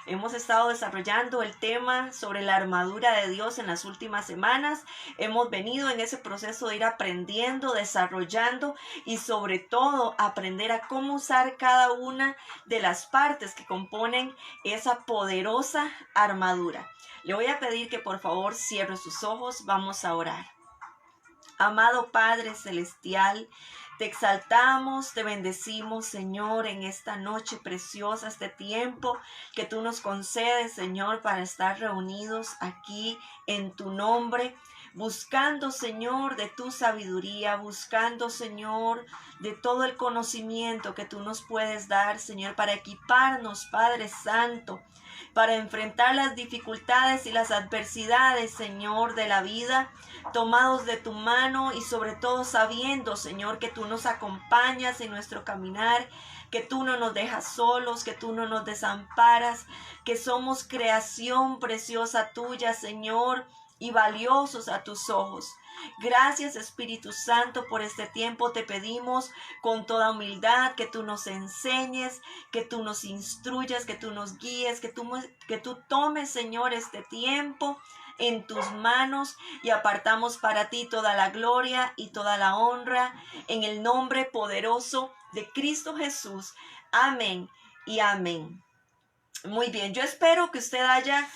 Hemos estado desarrollando el tema sobre la armadura de Dios en las últimas semanas. Hemos venido en ese proceso de ir aprendiendo, desarrollando y sobre todo aprender a cómo usar cada una de las partes que componen esa poderosa armadura. Le voy a pedir que por favor cierre sus ojos. Vamos a orar. Amado Padre Celestial, te exaltamos, te bendecimos, Señor, en esta noche preciosa, este tiempo que tú nos concedes, Señor, para estar reunidos aquí en tu nombre, buscando, Señor, de tu sabiduría, buscando, Señor, de todo el conocimiento que tú nos puedes dar, Señor, para equiparnos, Padre Santo, para enfrentar las dificultades y las adversidades, Señor, de la vida, tomados de tu mano y sobre todo sabiendo, Señor, que tú nos acompañas en nuestro caminar, que tú no nos dejas solos, que tú no nos desamparas, que somos creación preciosa tuya, Señor, y valiosos a tus ojos. Gracias, Espíritu Santo, por este tiempo. Te pedimos con toda humildad que tú nos enseñes, que tú nos instruyas, que tú nos guíes, que tú tomes, Señor, este tiempo en tus manos y apartamos para ti toda la gloria y toda la honra en el nombre poderoso de Cristo Jesús. Amén y amén. Muy bien, yo espero que usted haya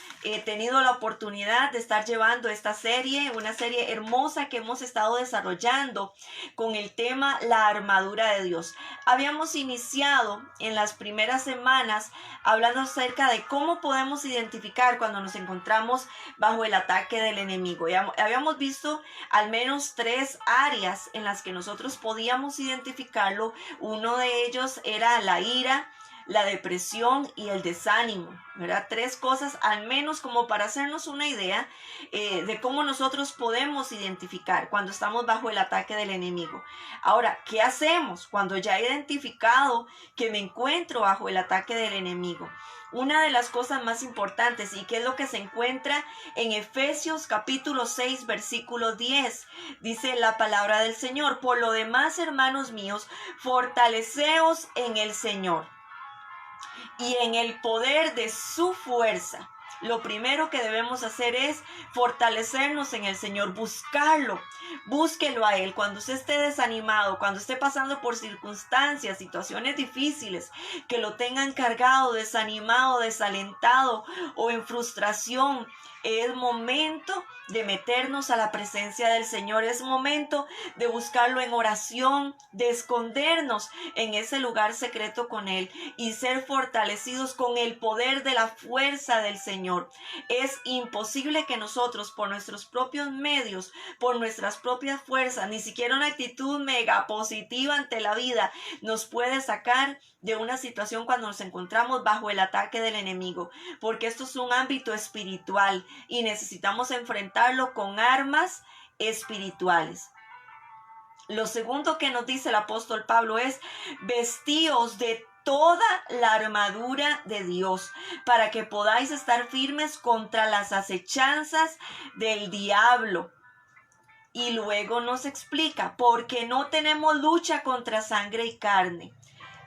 tenido la oportunidad de estar llevando esta serie, una serie hermosa que hemos estado desarrollando con el tema La armadura de Dios. Habíamos iniciado en las primeras semanas hablando acerca de cómo podemos identificar cuando nos encontramos bajo el ataque del enemigo. Ya habíamos visto al menos 3 áreas en las que nosotros podíamos identificarlo. Uno de ellos era la ira, la depresión y el desánimo, ¿verdad? 3 cosas al menos como para hacernos una idea de cómo nosotros podemos identificar cuando estamos bajo el ataque del enemigo. Ahora, ¿qué hacemos cuando ya he identificado que me encuentro bajo el ataque del enemigo? Una de las cosas más importantes y que es lo que se encuentra en Efesios capítulo 6 versículo 10, dice la palabra del Señor: por lo demás, hermanos míos, fortaleceos en el Señor y en el poder de su fuerza. Lo primero que debemos hacer es fortalecernos en el Señor, buscarlo, búsquelo a Él. Cuando usted esté desanimado, cuando esté pasando por circunstancias, situaciones difíciles, que lo tengan cargado, desanimado, desalentado o en frustración, es momento de meternos a la presencia del Señor. Es momento de buscarlo en oración, de escondernos en ese lugar secreto con Él y ser fortalecidos con el poder de la fuerza del Señor. Es imposible que nosotros, por nuestros propios medios, por nuestras propias fuerzas, ni siquiera una actitud mega positiva ante la vida nos puede sacar de una situación cuando nos encontramos bajo el ataque del enemigo, porque esto es un ámbito espiritual y necesitamos enfrentarlo con armas espirituales. Lo segundo que nos dice el apóstol Pablo es: vestíos de toda la armadura de Dios para que podáis estar firmes contra las acechanzas del diablo. Y luego nos explica: porque no tenemos lucha contra sangre y carne,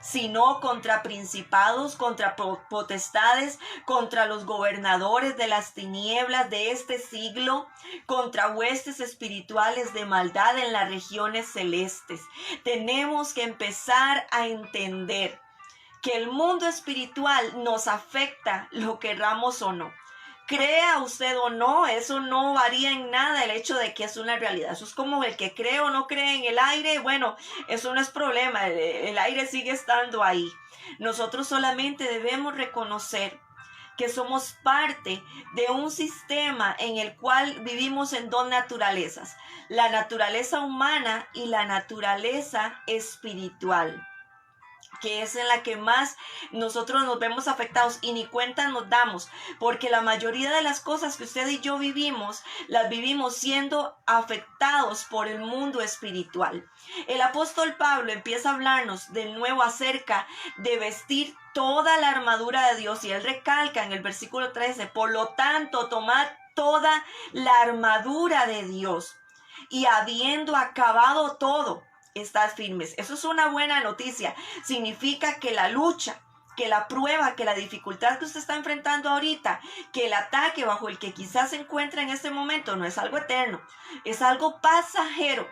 sino contra principados, contra potestades, contra los gobernadores de las tinieblas de este siglo, contra huestes espirituales de maldad en las regiones celestes. Tenemos que empezar a entender que el mundo espiritual nos afecta, lo querramos o no. Crea usted o no, eso no varía en nada el hecho de que es una realidad. Eso es como el que cree o no cree en el aire. Bueno, eso no es problema, el aire sigue estando ahí. Nosotros solamente debemos reconocer que somos parte de un sistema en el cual vivimos en 2 naturalezas: la naturaleza humana y la naturaleza espiritual, que es en la que más nosotros nos vemos afectados y ni cuenta nos damos, porque la mayoría de las cosas que usted y yo vivimos, las vivimos siendo afectados por el mundo espiritual. El apóstol Pablo empieza a hablarnos de nuevo acerca de vestir toda la armadura de Dios, y él recalca en el versículo 13: por lo tanto, tomad toda la armadura de Dios, y habiendo acabado todo, estad firmes. Eso es una buena noticia. Significa que la lucha que la prueba, que la dificultad que usted está enfrentando ahorita, que el ataque bajo el que quizás se encuentra en este momento no es algo eterno, es algo pasajero.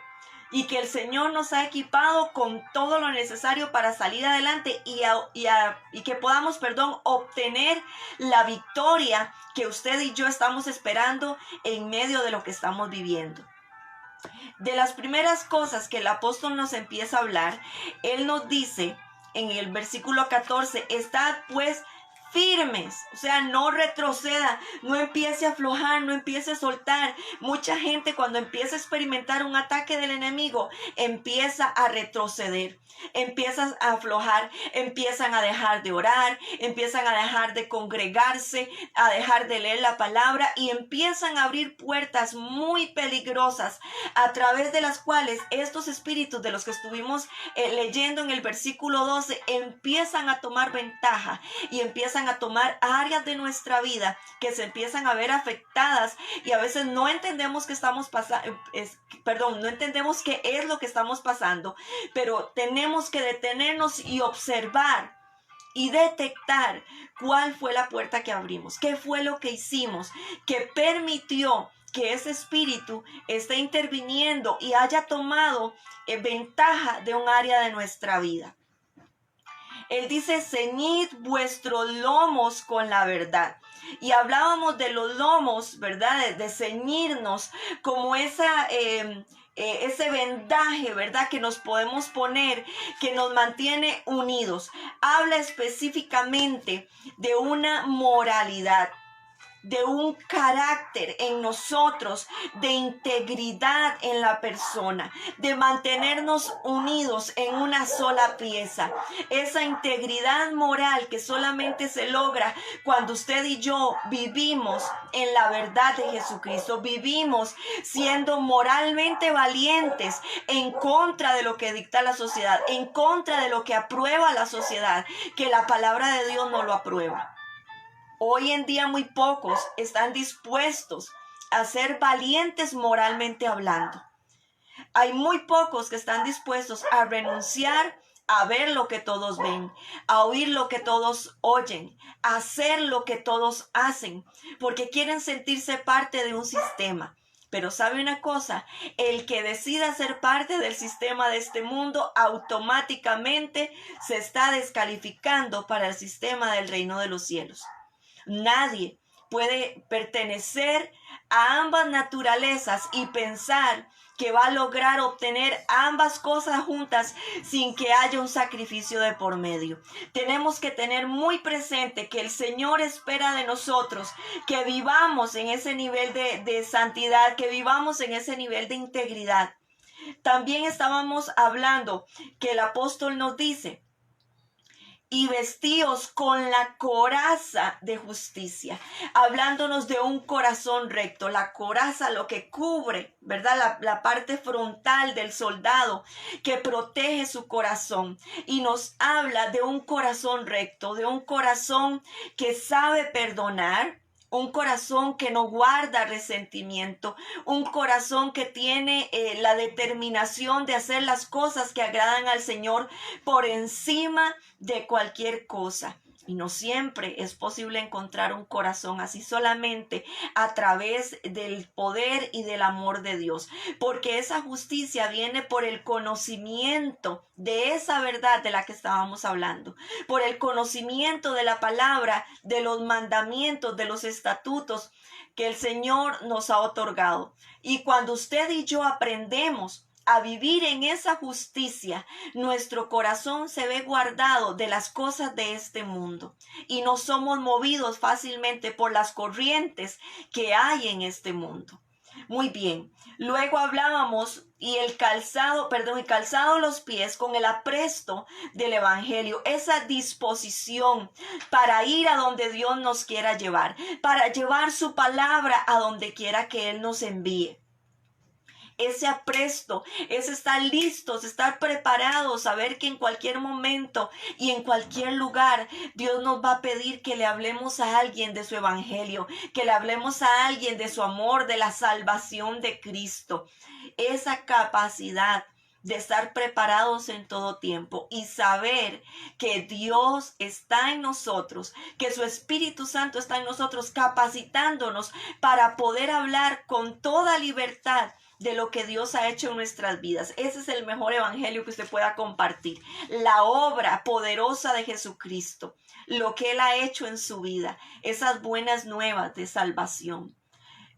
Y que el Señor nos ha equipado con todo lo necesario para salir adelante y que podamos, obtener la victoria que usted y yo estamos esperando en medio de lo que estamos viviendo. De las primeras cosas que el apóstol nos empieza a hablar, él nos dice en el versículo 14, estad pues firmes, o sea, no retroceda, no empiece a aflojar, no empiece a soltar. Mucha gente cuando empieza a experimentar un ataque del enemigo, empieza a retroceder, empiezan a aflojar, empiezan a dejar de orar, empiezan a dejar de congregarse, a dejar de leer la palabra y empiezan a abrir puertas muy peligrosas a través de las cuales estos espíritus de los que estuvimos leyendo en el versículo 12 empiezan a tomar ventaja y empiezan a tomar áreas de nuestra vida que se empiezan a ver afectadas y a veces no entendemos qué estamos pasando, no entendemos qué es lo que estamos pasando, pero tenemos que detenernos y observar y detectar cuál fue la puerta que abrimos, qué fue lo que hicimos, que permitió que ese espíritu esté interviniendo y haya tomado ventaja de un área de nuestra vida. Él dice, ceñid vuestros lomos con la verdad. Y hablábamos de los lomos, ¿verdad? De ceñirnos como ese vendaje, ¿verdad? Que nos podemos poner, que nos mantiene unidos. Habla específicamente de una moralidad, de un carácter en nosotros, de integridad en la persona, de mantenernos unidos en una sola pieza. Esa integridad moral que solamente se logra cuando usted y yo vivimos en la verdad de Jesucristo, vivimos siendo moralmente valientes en contra de lo que dicta la sociedad, en contra de lo que aprueba la sociedad, que la palabra de Dios no lo aprueba. Hoy en día muy pocos están dispuestos a ser valientes moralmente hablando. Hay muy pocos que están dispuestos a renunciar a ver lo que todos ven, a oír lo que todos oyen, a hacer lo que todos hacen, porque quieren sentirse parte de un sistema. Pero ¿sabe una cosa? El que decida ser parte del sistema de este mundo automáticamente se está descalificando para el sistema del reino de los cielos. Nadie puede pertenecer a ambas naturalezas y pensar que va a lograr obtener ambas cosas juntas sin que haya un sacrificio de por medio. Tenemos que tener muy presente que el Señor espera de nosotros que vivamos en ese nivel de santidad, que vivamos en ese nivel de integridad. También estábamos hablando que el apóstol nos dice, y vestíos con la coraza de justicia, hablándonos de un corazón recto. La coraza, lo que cubre, ¿verdad? La parte frontal del soldado que protege su corazón. Y nos habla de un corazón recto, de un corazón que sabe perdonar, un corazón que no guarda resentimiento, un corazón que tiene la determinación de hacer las cosas que agradan al Señor por encima de cualquier cosa. Y no siempre es posible encontrar un corazón así, solamente a través del poder y del amor de Dios. Porque esa justicia viene por el conocimiento de esa verdad de la que estábamos hablando. Por el conocimiento de la palabra, de los mandamientos, de los estatutos que el Señor nos ha otorgado. Y cuando usted y yo aprendemos a vivir en esa justicia, nuestro corazón se ve guardado de las cosas de este mundo y no somos movidos fácilmente por las corrientes que hay en este mundo. Muy bien, luego hablábamos el calzado los pies con el apresto del evangelio, esa disposición para ir a donde Dios nos quiera llevar, para llevar su palabra a donde quiera que Él nos envíe. Ese apresto, ese estar listos, estar preparados, saber que en cualquier momento y en cualquier lugar Dios nos va a pedir que le hablemos a alguien de su evangelio, que le hablemos a alguien de su amor, de la salvación de Cristo. Esa capacidad de estar preparados en todo tiempo y saber que Dios está en nosotros, que su Espíritu Santo está en nosotros, capacitándonos para poder hablar con toda libertad de lo que Dios ha hecho en nuestras vidas. Ese es el mejor evangelio que usted pueda compartir. La obra poderosa de Jesucristo, lo que Él ha hecho en su vida, esas buenas nuevas de salvación.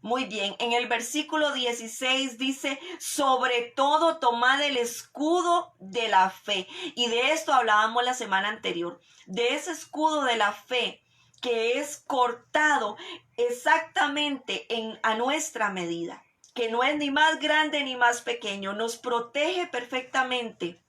Muy bien, en el versículo 16 dice, sobre todo tomad el escudo de la fe. Y de esto hablábamos la semana anterior, de ese escudo de la fe que es cortado exactamente a nuestra medida, que no es ni más grande ni más pequeño, nos protege perfectamente.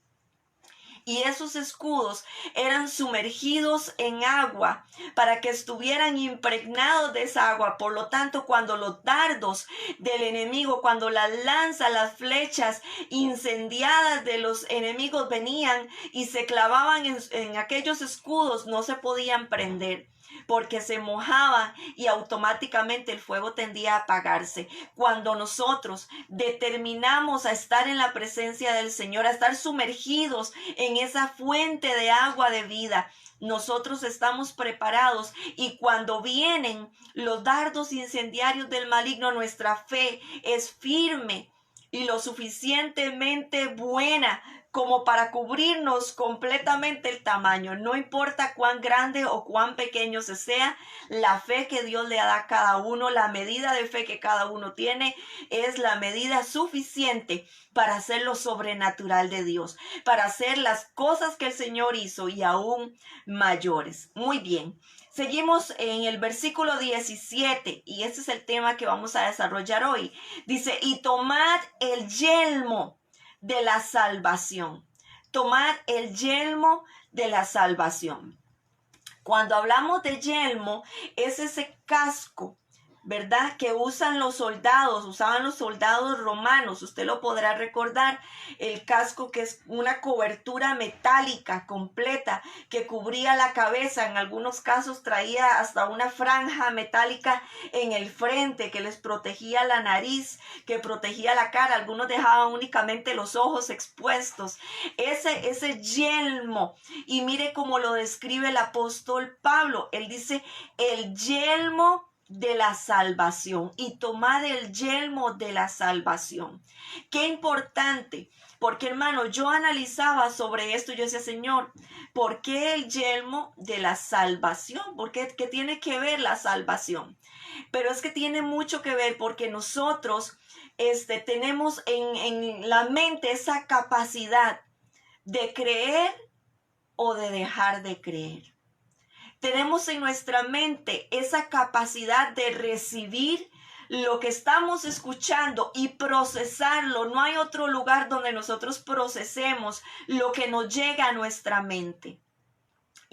Y esos escudos eran sumergidos en agua para que estuvieran impregnados de esa agua. Por lo tanto, cuando los dardos del enemigo, cuando las lanzas, las flechas incendiadas de los enemigos venían y se clavaban en aquellos escudos, no se podían prender, porque se mojaba y automáticamente el fuego tendía a apagarse. Cuando nosotros determinamos a estar en la presencia del Señor, a estar sumergidos en esa fuente de agua de vida, nosotros estamos preparados, y cuando vienen los dardos incendiarios del maligno, nuestra fe es firme y lo suficientemente buena como para cubrirnos completamente el tamaño. No importa cuán grande o cuán pequeño se sea, la fe que Dios le da a cada uno, la medida de fe que cada uno tiene, es la medida suficiente para hacer lo sobrenatural de Dios, para hacer las cosas que el Señor hizo y aún mayores. Muy bien. Seguimos en el versículo 17 y ese es el tema que vamos a desarrollar hoy. Dice, y tomad el yelmo de la salvación. Tomad el yelmo de la salvación. Cuando hablamos de yelmo, es ese casco, ¿verdad?, que usaban los soldados romanos. Usted lo podrá recordar, el casco, que es una cobertura metálica completa que cubría la cabeza. En algunos casos traía hasta una franja metálica en el frente que les protegía la nariz, que protegía la cara. Algunos dejaban únicamente los ojos expuestos. Ese yelmo, y mire cómo lo describe el apóstol Pablo. Él dice, el yelmo de la salvación, y tomad el yelmo de la salvación. Qué importante, porque hermano, yo analizaba sobre esto y yo decía, Señor, ¿por qué el yelmo de la salvación? ¿Por qué? ¿Qué tiene que ver la salvación? Pero es que tiene mucho que ver, porque nosotros tenemos en la mente esa capacidad de creer o de dejar de creer. Tenemos en nuestra mente esa capacidad de recibir lo que estamos escuchando y procesarlo. No hay otro lugar donde nosotros procesemos lo que nos llega a nuestra mente.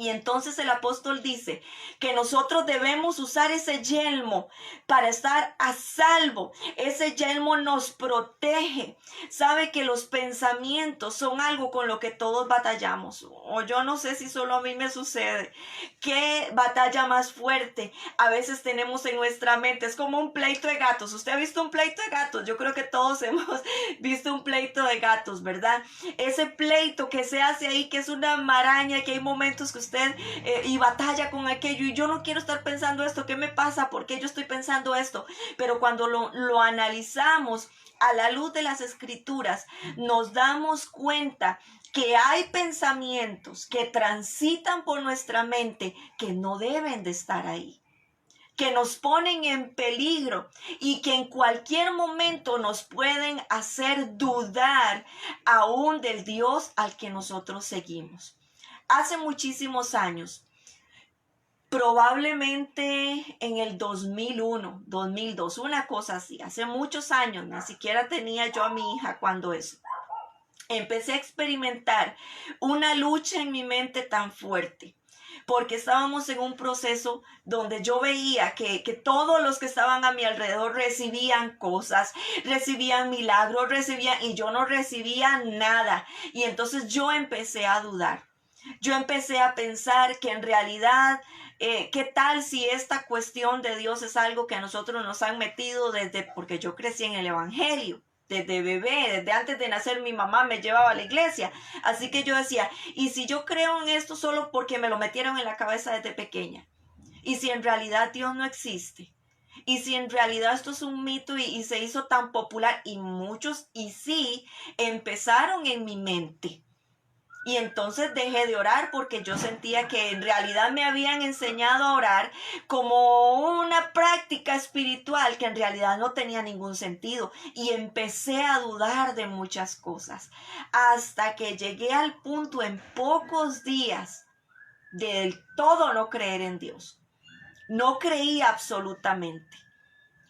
Y entonces el apóstol dice que nosotros debemos usar ese yelmo para estar a salvo. Ese yelmo nos protege. Sabe que los pensamientos son algo con lo que todos batallamos. O yo no sé si solo a mí me sucede. ¿Qué batalla más fuerte a veces tenemos en nuestra mente? Es como un pleito de gatos. ¿Usted ha visto un pleito de gatos? Yo creo que todos hemos visto un pleito de gatos, ¿verdad? Ese pleito que se hace ahí, que es una maraña, que hay momentos que usted y batalla con aquello, y yo no quiero estar pensando esto, ¿qué me pasa? ¿Por qué yo estoy pensando esto? Pero cuando lo analizamos a la luz de las escrituras, nos damos cuenta que hay pensamientos que transitan por nuestra mente que no deben de estar ahí, que nos ponen en peligro y que en cualquier momento nos pueden hacer dudar aún del Dios al que nosotros seguimos. Hace muchísimos años, probablemente en el 2001, 2002, una cosa así, hace muchos años, ni siquiera tenía yo a mi hija cuando eso. Empecé a experimentar una lucha en mi mente tan fuerte, porque estábamos en un proceso donde yo veía que todos los que estaban a mi alrededor recibían cosas, recibían milagros, y yo no recibía nada. Y entonces yo empecé a dudar. Yo empecé a pensar que en realidad, ¿qué tal si esta cuestión de Dios es algo que a nosotros nos han metido porque yo crecí en el Evangelio? desde bebé, desde antes de nacer mi mamá me llevaba a la iglesia. Así que yo decía, ¿y si yo creo en esto solo porque me lo metieron en la cabeza desde pequeña? ¿Y si en realidad Dios no existe? ¿Y si en realidad esto es un mito y se hizo tan popular? Y muchos, y sí, empezaron en mi mente. Y entonces dejé de orar porque yo sentía que en realidad me habían enseñado a orar como una práctica espiritual que en realidad no tenía ningún sentido. Y empecé a dudar de muchas cosas hasta que llegué al punto en pocos días del todo no creer en Dios. No creía absolutamente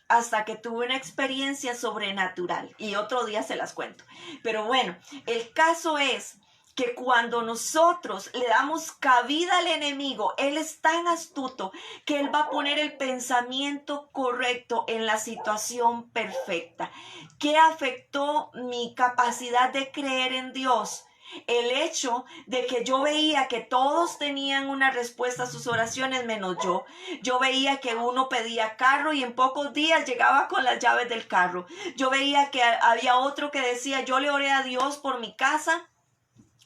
hasta que tuve una experiencia sobrenatural y otro día se las cuento. Pero bueno, el caso es que cuando nosotros le damos cabida al enemigo, él es tan astuto que él va a poner el pensamiento correcto en la situación perfecta. ¿Qué afectó mi capacidad de creer en Dios? El hecho de que yo veía que todos tenían una respuesta a sus oraciones menos yo. Yo veía que uno pedía carro y en pocos días llegaba con las llaves del carro. Yo veía que había otro que decía, yo le oré a Dios por mi casa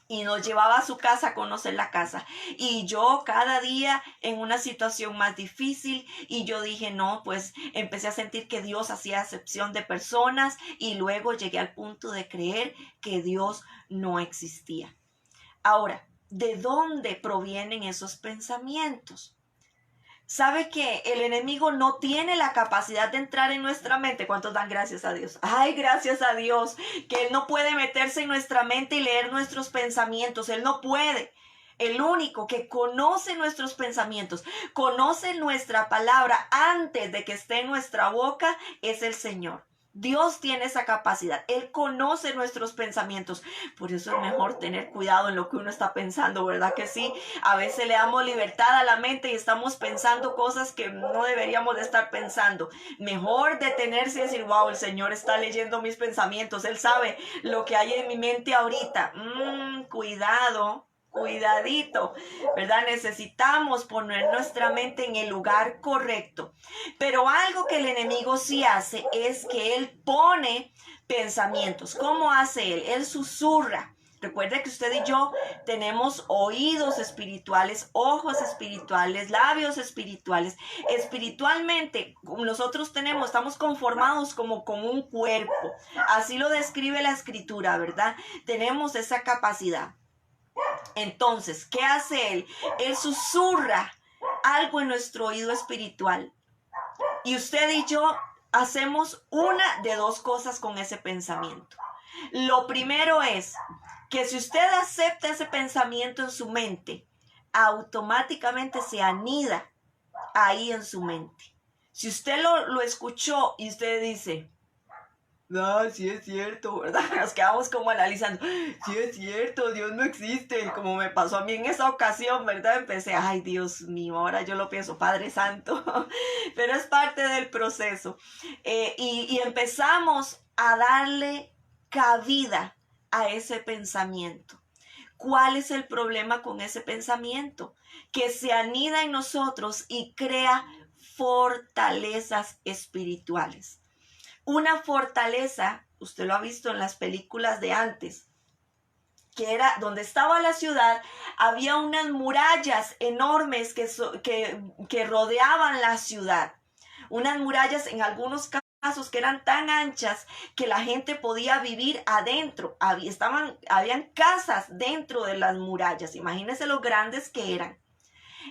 y nos llevaba a su casa a conocer la casa. Y yo cada día en una situación más difícil y yo dije, no, pues empecé a sentir que Dios hacía acepción de personas y luego llegué al punto de creer que Dios no existía. Ahora, ¿de dónde provienen esos pensamientos? ¿Sabe que el enemigo no tiene la capacidad de entrar en nuestra mente? ¿Cuántos dan gracias a Dios? Ay, gracias a Dios, que Él no puede meterse en nuestra mente y leer nuestros pensamientos. Él no puede. El único que conoce nuestros pensamientos, conoce nuestra palabra antes de que esté en nuestra boca, es el Señor. Dios tiene esa capacidad. Él conoce nuestros pensamientos. Por eso es mejor tener cuidado en lo que uno está pensando, ¿verdad que sí? A veces le damos libertad a la mente y estamos pensando cosas que no deberíamos de estar pensando. Mejor detenerse y decir, wow, el Señor está leyendo mis pensamientos. Él sabe lo que hay en mi mente ahorita. Cuidado. Cuidadito, ¿verdad? Necesitamos poner nuestra mente en el lugar correcto. Pero algo que el enemigo sí hace es que él pone pensamientos. ¿Cómo hace él? Él susurra. Recuerde que usted y yo tenemos oídos espirituales, ojos espirituales, labios espirituales. Espiritualmente, nosotros estamos conformados como un cuerpo. Así lo describe la escritura, ¿verdad? Tenemos esa capacidad. Entonces, ¿qué hace él? Él susurra algo en nuestro oído espiritual. Y usted y yo hacemos una de dos cosas con ese pensamiento. Lo primero es que si usted acepta ese pensamiento en su mente, automáticamente se anida ahí en su mente. Si usted lo escuchó y usted dice, no, sí es cierto, ¿verdad? Nos quedamos como analizando, sí es cierto, Dios no existe, como me pasó a mí en esa ocasión, ¿verdad? Empecé, ay, Dios mío, ahora yo lo pienso, Padre Santo, pero es parte del proceso. Y empezamos a darle cabida a ese pensamiento. ¿Cuál es el problema con ese pensamiento? Que se anida en nosotros y crea fortalezas espirituales. Una fortaleza, usted lo ha visto en las películas de antes, que era donde estaba la ciudad, había unas murallas enormes que rodeaban la ciudad. Unas murallas en algunos casos que eran tan anchas que la gente podía vivir adentro. Habían casas dentro de las murallas. Imagínense lo grandes que eran.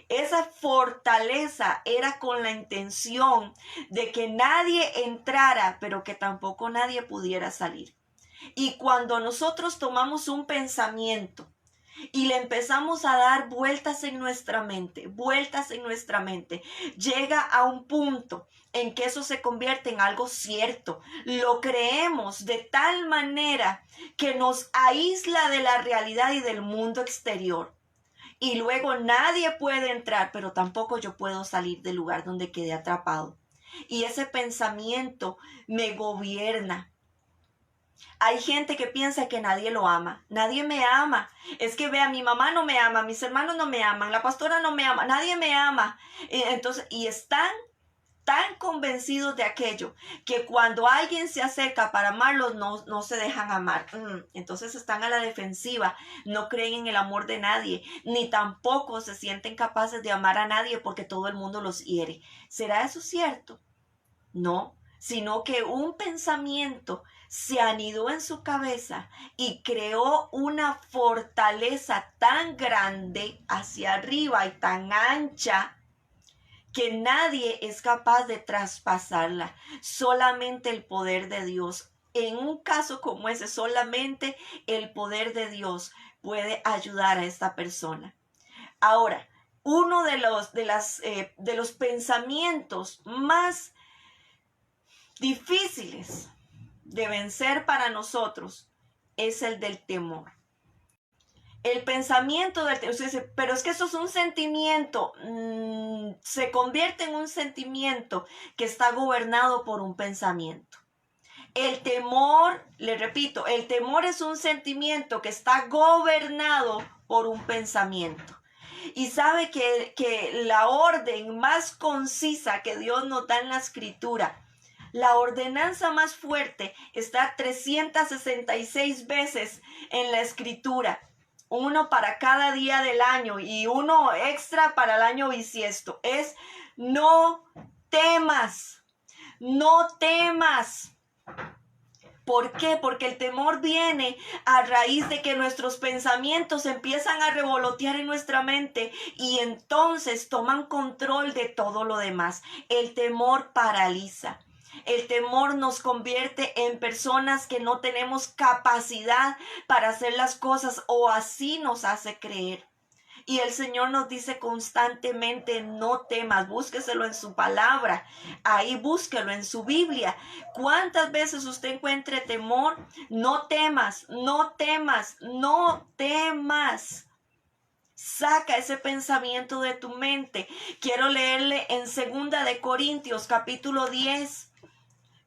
Esa fortaleza era con la intención de que nadie entrara, pero que tampoco nadie pudiera salir. Y cuando nosotros tomamos un pensamiento y le empezamos a dar vueltas en nuestra mente, llega a un punto en que eso se convierte en algo cierto. Lo creemos de tal manera que nos aísla de la realidad y del mundo exterior. Y luego nadie puede entrar, pero tampoco yo puedo salir del lugar donde quedé atrapado. Y ese pensamiento me gobierna. Hay gente que piensa que nadie lo ama. Nadie me ama. Es que vea, mi mamá no me ama, mis hermanos no me aman, la pastora no me ama, nadie me ama. Entonces, y están tan convencidos de aquello que cuando alguien se acerca para amarlos no se dejan amar. Entonces están a la defensiva, no creen en el amor de nadie, ni tampoco se sienten capaces de amar a nadie porque todo el mundo los hiere. ¿Será eso cierto? No, sino que un pensamiento se anidó en su cabeza y creó una fortaleza tan grande hacia arriba y tan ancha que nadie es capaz de traspasarla, solamente el poder de Dios. En un caso como ese, solamente el poder de Dios puede ayudar a esta persona. Ahora, uno de los pensamientos más difíciles de vencer para nosotros es el del temor. El pensamiento del temor, pero es que eso es un sentimiento, se convierte en un sentimiento que está gobernado por un pensamiento. El temor, le repito, el temor es un sentimiento que está gobernado por un pensamiento. Y sabe que la orden más concisa que Dios nos da en la Escritura, la ordenanza más fuerte, está 366 veces en la Escritura. Uno para cada día del año y uno extra para el año bisiesto. Es no temas, no temas. ¿Por qué? Porque el temor viene a raíz de que nuestros pensamientos empiezan a revolotear en nuestra mente y entonces toman control de todo lo demás. El temor paraliza. El temor nos convierte en personas que no tenemos capacidad para hacer las cosas, o así nos hace creer. Y el Señor nos dice constantemente, no temas, búsqueselo en su palabra, ahí búsquelo en su Biblia. ¿Cuántas veces usted encuentre temor? No temas, no temas, no temas. Saca ese pensamiento de tu mente. Quiero leerle en 2 de Corintios capítulo 10.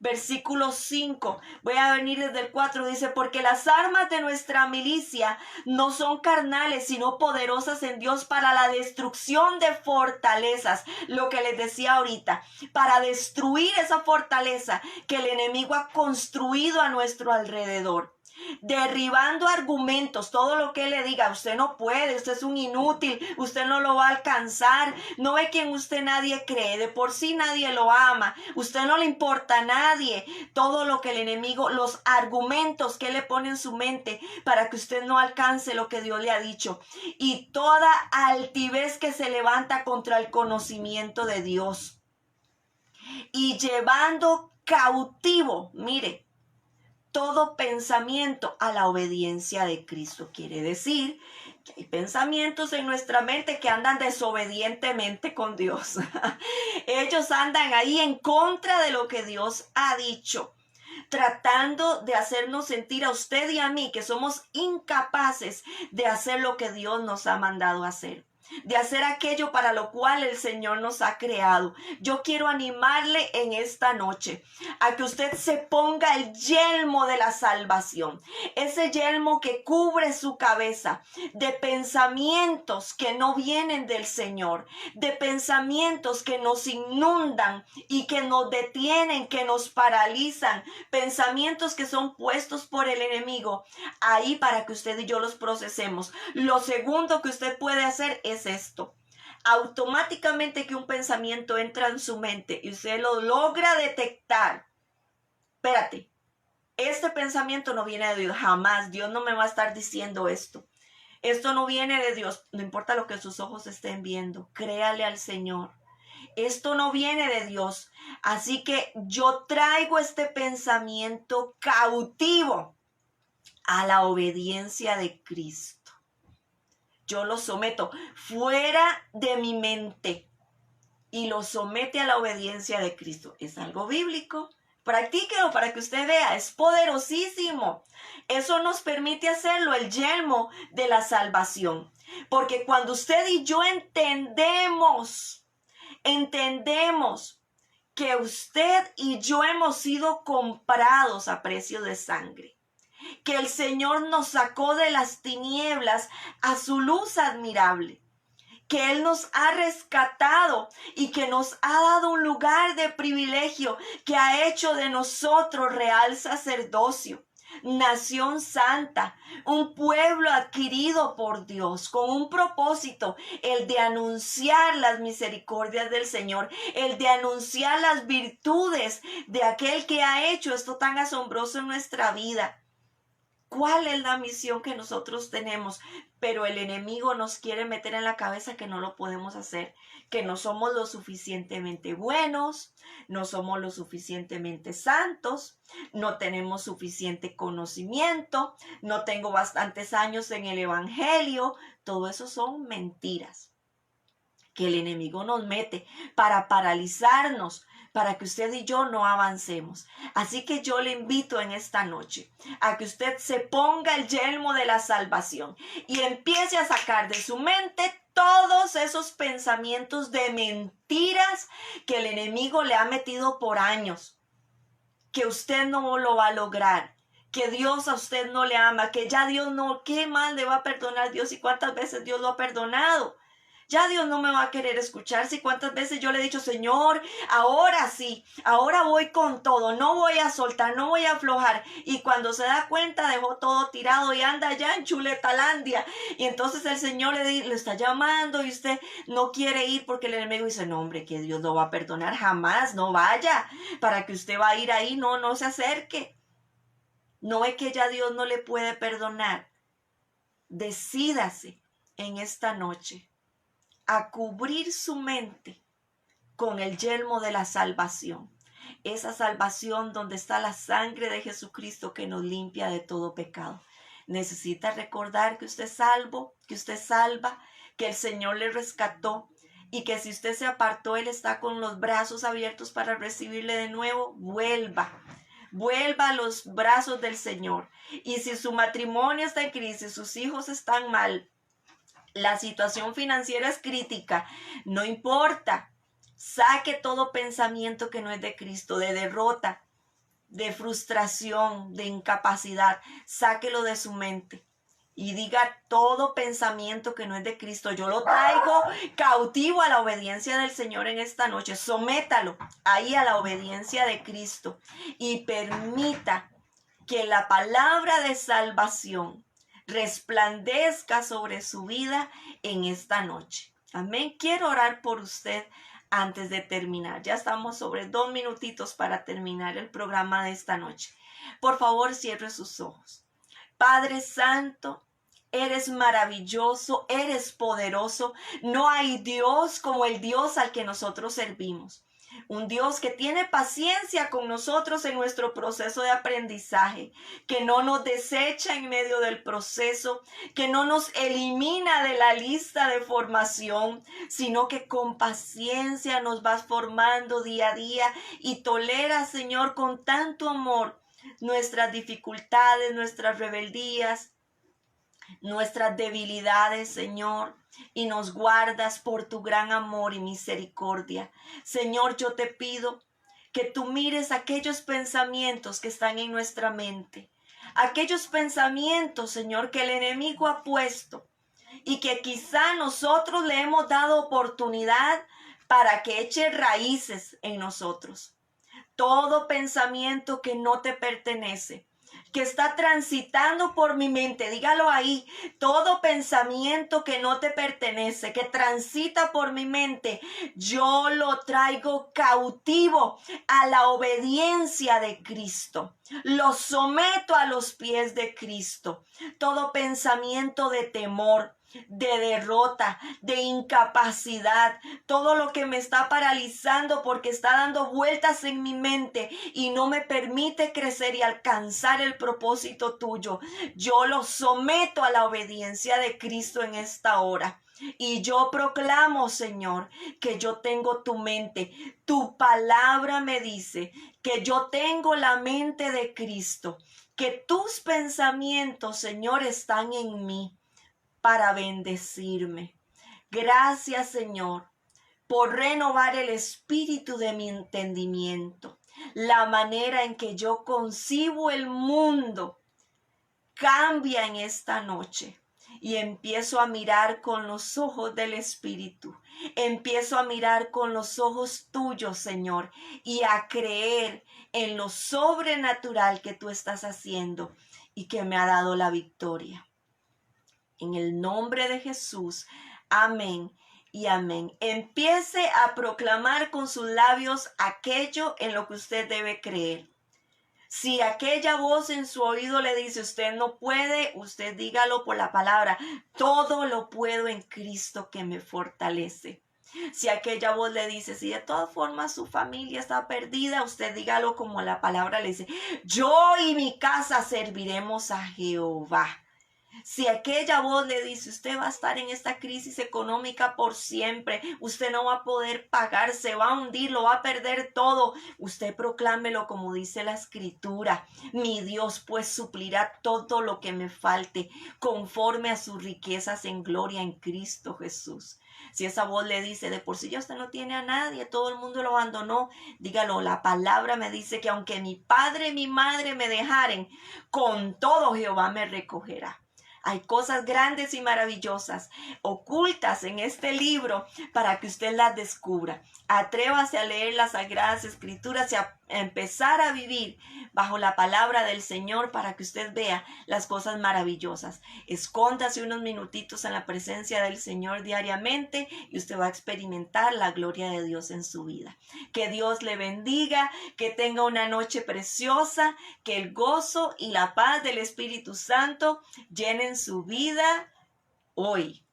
Versículo 5, voy a venir desde el 4, dice, porque las armas de nuestra milicia no son carnales, sino poderosas en Dios para la destrucción de fortalezas, lo que les decía ahorita, para destruir esa fortaleza que el enemigo ha construido a nuestro alrededor. Derribando argumentos, todo lo que le diga, usted no puede, usted es un inútil, usted no lo va a alcanzar, no ve que en usted nadie cree, de por sí nadie lo ama, usted no le importa a nadie, todo lo que el enemigo, los argumentos que le pone en su mente para que usted no alcance lo que Dios le ha dicho, y toda altivez que se levanta contra el conocimiento de Dios, y llevando cautivo, mire, todo pensamiento a la obediencia de Cristo. Quiere decir que hay pensamientos en nuestra mente que andan desobedientemente con Dios. Ellos andan ahí en contra de lo que Dios ha dicho, tratando de hacernos sentir a usted y a mí que somos incapaces de hacer lo que Dios nos ha mandado hacer, de hacer aquello para lo cual el Señor nos ha creado. Yo quiero animarle en esta noche a que usted se ponga el yelmo de la salvación, ese yelmo que cubre su cabeza de pensamientos que no vienen del Señor, de pensamientos que nos inundan y que nos detienen, que nos paralizan, pensamientos que son puestos por el enemigo ahí para que usted y yo los procesemos. Lo segundo que usted puede hacer es esto. Automáticamente que un pensamiento entra en su mente y usted lo logra detectar, espérate, este pensamiento no viene de Dios, jamás. Dios no me va a estar diciendo esto. Esto no viene de Dios, no importa lo que sus ojos estén viendo, créale al Señor. Esto no viene de Dios, así que yo traigo este pensamiento cautivo a la obediencia de Cristo. Yo lo someto fuera de mi mente y lo somete a la obediencia de Cristo. Es algo bíblico. Practíquelo para que usted vea. Es poderosísimo. Eso nos permite hacerlo, el yelmo de la salvación. Porque cuando usted y yo entendemos que usted y yo hemos sido comprados a precio de sangre, que el Señor nos sacó de las tinieblas a su luz admirable que Él nos ha rescatado y que nos ha dado un lugar de privilegio, que ha hecho de nosotros real sacerdocio, nación santa, un pueblo adquirido por Dios con un propósito, el de anunciar las misericordias del Señor, el de anunciar las virtudes de aquel que ha hecho esto tan asombroso en nuestra vida. ¿Cuál es la misión que nosotros tenemos? Pero el enemigo nos quiere meter en la cabeza que no lo podemos hacer, que no somos lo suficientemente buenos, no somos lo suficientemente santos, no tenemos suficiente conocimiento, no tengo bastantes años en el evangelio. Todo eso son mentiras que el enemigo nos mete para paralizarnos, para que usted y yo no avancemos. Así que yo le invito en esta noche a que usted se ponga el yelmo de la salvación y empiece a sacar de su mente todos esos pensamientos de mentiras que el enemigo le ha metido por años, que usted no lo va a lograr, que Dios a usted no le ama, que ya Dios no, ¿qué más le va a perdonar Dios y cuántas veces Dios lo ha perdonado? Ya Dios no me va a querer escuchar. Si cuántas veces yo le he dicho, Señor, ahora sí, ahora voy con todo, no voy a soltar, no voy a aflojar. Y cuando se da cuenta, dejó todo tirado y anda allá en Chuletalandia. Y entonces el Señor le está llamando y usted no quiere ir porque el enemigo dice, no hombre, que Dios no va a perdonar jamás, no vaya. Para que usted va a ir ahí, no se acerque. No es que ya Dios no le puede perdonar. Decídase en esta noche a cubrir su mente con el yelmo de la salvación. Esa salvación donde está la sangre de Jesucristo que nos limpia de todo pecado. Necesita recordar que usted es salvo, que usted es salva, que el Señor le rescató y que si usted se apartó, Él está con los brazos abiertos para recibirle de nuevo. Vuelva a los brazos del Señor. Y si su matrimonio está en crisis, sus hijos están mal, la situación financiera es crítica, no importa. Saque todo pensamiento que no es de Cristo, de derrota, de frustración, de incapacidad. Sáquelo de su mente y diga todo pensamiento que no es de Cristo. Yo lo traigo cautivo a la obediencia del Señor en esta noche. Sométalo ahí a la obediencia de Cristo y permita que la palabra de salvación resplandezca sobre su vida en esta noche. Amén. Quiero orar por usted antes de terminar. Ya estamos sobre 2 minutitos para terminar el programa de esta noche. Por favor, cierre sus ojos. Padre Santo, eres maravilloso, eres poderoso. No hay Dios como el Dios al que nosotros servimos. Un Dios que tiene paciencia con nosotros en nuestro proceso de aprendizaje, que no nos desecha en medio del proceso, que no nos elimina de la lista de formación, sino que con paciencia nos vas formando día a día y tolera, Señor, con tanto amor nuestras dificultades, nuestras rebeldías, nuestras debilidades, Señor, y nos guardas por tu gran amor y misericordia. Señor, yo te pido que tú mires aquellos pensamientos que están en nuestra mente, aquellos pensamientos, Señor, que el enemigo ha puesto y que quizá nosotros le hemos dado oportunidad para que eche raíces en nosotros. Todo pensamiento que no te pertenece, que está transitando por mi mente, dígalo ahí, todo pensamiento que no te pertenece, que transita por mi mente, yo lo traigo cautivo a la obediencia de Cristo. Lo someto a los pies de Cristo. Todo pensamiento de temor, de derrota, de incapacidad, todo lo que me está paralizando porque está dando vueltas en mi mente y no me permite crecer y alcanzar el propósito tuyo. Yo lo someto a la obediencia de Cristo en esta hora. Y yo proclamo, Señor, que yo tengo tu mente. Tu palabra me dice que yo tengo la mente de Cristo, que tus pensamientos, Señor, están en mí para bendecirme. Gracias, Señor, por renovar el espíritu de mi entendimiento. La manera en que yo concibo el mundo cambia en esta noche. y empiezo a mirar con los ojos del Espíritu. Empiezo a mirar con los ojos tuyos, Señor, y a creer en lo sobrenatural que tú estás haciendo y que me ha dado la victoria. En el nombre de Jesús, amén y amén. Empiece a proclamar con sus labios aquello en lo que usted debe creer. Si aquella voz en su oído le dice, usted no puede, usted dígalo por la palabra, todo lo puedo en Cristo que me fortalece. Si aquella voz le dice, si de todas formas su familia está perdida, usted dígalo como la palabra le dice, yo y mi casa serviremos a Jehová. Si aquella voz le dice, usted va a estar en esta crisis económica por siempre, usted no va a poder pagar, se va a hundir, lo va a perder todo, usted proclámelo como dice la Escritura. Mi Dios pues suplirá todo lo que me falte, conforme a sus riquezas en gloria en Cristo Jesús. Si esa voz le dice, de por sí ya usted no tiene a nadie, todo el mundo lo abandonó, dígalo, la palabra me dice que aunque mi padre y mi madre me dejaren, con todo Jehová me recogerá. Hay cosas grandes y maravillosas ocultas en este libro para que usted las descubra. Atrévase a leer las Sagradas Escrituras y a empezar a vivir bajo la palabra del Señor para que usted vea las cosas maravillosas. Escóndase unos minutitos en la presencia del Señor diariamente y usted va a experimentar la gloria de Dios en su vida. Que Dios le bendiga, que tenga una noche preciosa, que el gozo y la paz del Espíritu Santo llenen su vida hoy.